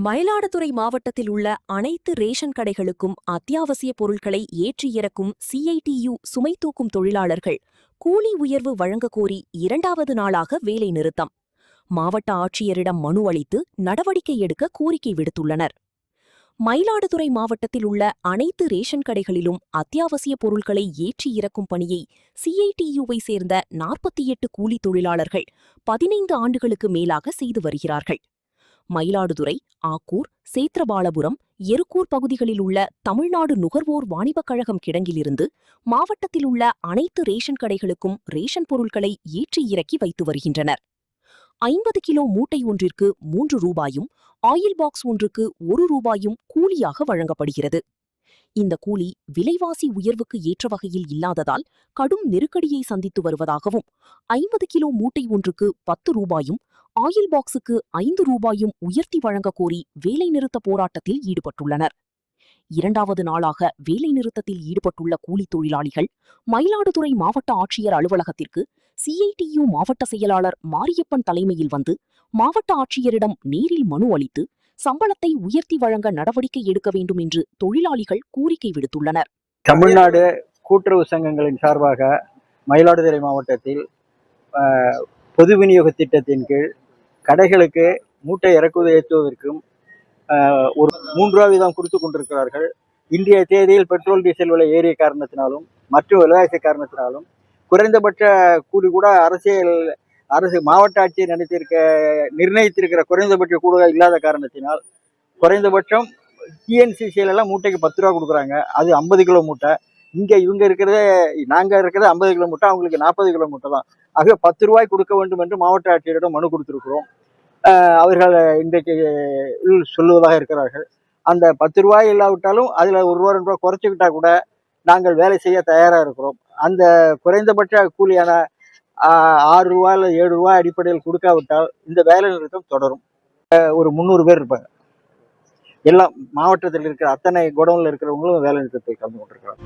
மயிலாடுதுறை மாவட்டத்தில் உள்ள அனைத்து ரேஷன் கடைகளுக்கும் அத்தியாவசிய பொருட்களை ஏற்றி இறக்கும் சிஐடியு சுமை தூக்கும் தொழிலாளர்கள் கூலி உயர்வு வழங்கக் கோரி 2வது நாளாக வேலை நிறுத்தம். மாவட்ட ஆட்சியரிடம் மனு அளித்து நடவடிக்கை எடுக்க கோரிக்கை விடுத்துள்ளனர். மயிலாடுதுறை மாவட்டத்தில் உள்ள அனைத்து ரேஷன் கடைகளிலும் அத்தியாவசிய பொருட்களை ஏற்றி இறக்கும் பணியை சிஐடியுவை சேர்ந்த 48 கூலி தொழிலாளர்கள் 15 ஆண்டுகளுக்கு மேலாக செய்து வருகிறார்கள். மயிலாடுதுறை, ஆக்கூர், சேத்திரபாலபுரம், எருக்கூர் பகுதிகளில் உள்ள தமிழ்நாடு நுகர்வோர் வாணிபக் கழகம் கிடங்கிலிருந்து மாவட்டத்தில் உள்ள அனைத்து ரேஷன் கடைகளுக்கும் ரேஷன் பொருட்களை ஏற்றி இறக்கி வைத்து வருகின்றனர். 50 கிலோ மூட்டை ஒன்றிற்கு 3 ரூபாயும், ஆயில் பாக்ஸ் ஒன்றுக்கு 1 ரூபாயும் கூலியாக வழங்கப்படுகிறது. இந்த கூலி விலைவாசி உயர்வுக்கு ஏற்ற வகையில் இல்லாததால் கடும் நெருக்கடியை சந்தித்து வருவதாகவும், 50 கிலோ மூட்டை ஒன்றுக்கு 10 ரூபாயும், ஆயில் பாக்ஸுக்கு 5 ரூபாயும் உயர்த்தி வழங்கக் கோரி வேலைநிறுத்த போராட்டத்தில் ஈடுபட்டுள்ளனர். 2வது நாளாக வேலைநிறுத்தத்தில் ஈடுபட்டுள்ள கூலி தொழிலாளிகள் மயிலாடுதுறை மாவட்ட ஆட்சியர் அலுவலகத்திற்கு சிஐடியு மாவட்ட செயலாளர் மாரியப்பன் தலைமையில் வந்து மாவட்ட ஆட்சியரிடம் நேரில் மனு அளித்து சம்பளத்தை உயர்த்தி வழங்க நடவடிக்கை எடுக்க வேண்டும் என்று தொழிலாளிகள் கோரிக்கை விடுத்துள்ளனர். தமிழ்நாடு கூட்டுறவு சங்கங்களின் சார்பாக மயிலாடுதுறை மாவட்டத்தில் பொது விநியோக திட்டத்தின் கீழ் கடைகளுக்கு மூட்டை இறக்குவது ஏற்றுவதற்கும் ஒரு 3 ரூபா வீதம் கொடுத்து கொண்டிருக்கிறார்கள். இன்றைய தேதியில் பெட்ரோல் டீசல் விலை ஏறிய காரணத்தினாலும் மற்றும் விலைவாசி காரணத்தினாலும் குறைந்தபட்ச கூலி கூட அரசு மாவட்ட ஆட்சியர் நிர்ணயித்திருக்கிற குறைந்தபட்ச கூட இல்லாத காரணத்தினால் குறைந்தபட்சம் டிஎன்சிசியிலெல்லாம் மூட்டைக்கு 10 ரூபா கொடுக்குறாங்க. அது 50 கிலோ மூட்டை. இங்கே இவங்க நாங்கள் இருக்கிறது 50 கிலோ மூட்டை, அவங்களுக்கு 40 கிலோ மூட்டை தான். ஆக 10 ரூபாய் கொடுக்க வேண்டும் என்று மாவட்ட ஆட்சியரிடம் மனு கொடுத்திருக்கிறோம். அவர்கள் இன்றைக்கு சொல்லுவதாக இருக்கிறார்கள். அந்த 10 ரூபாய் இல்லாவிட்டாலும் அதில் 1 ரூபா 2 ரூபா குறைச்சிக்கிட்டா கூட நாங்கள் வேலை செய்ய தயாராக இருக்கிறோம். அந்த குறைந்தபட்ச கூலியான 6 ரூபா இல்லை 7 ரூபாய் அடிப்படையில் கொடுக்காவிட்டால் இந்த வேலை நிறுத்தம் தொடரும். ஒரு 300 பேர் இருப்பாங்க. எல்லாம் மாவட்டத்தில் இருக்கிற அத்தனை குடோனில் இருக்கிறவங்களும் வேலை நிறுத்தத்தில் கலந்து கொண்டிருக்கிறாங்க.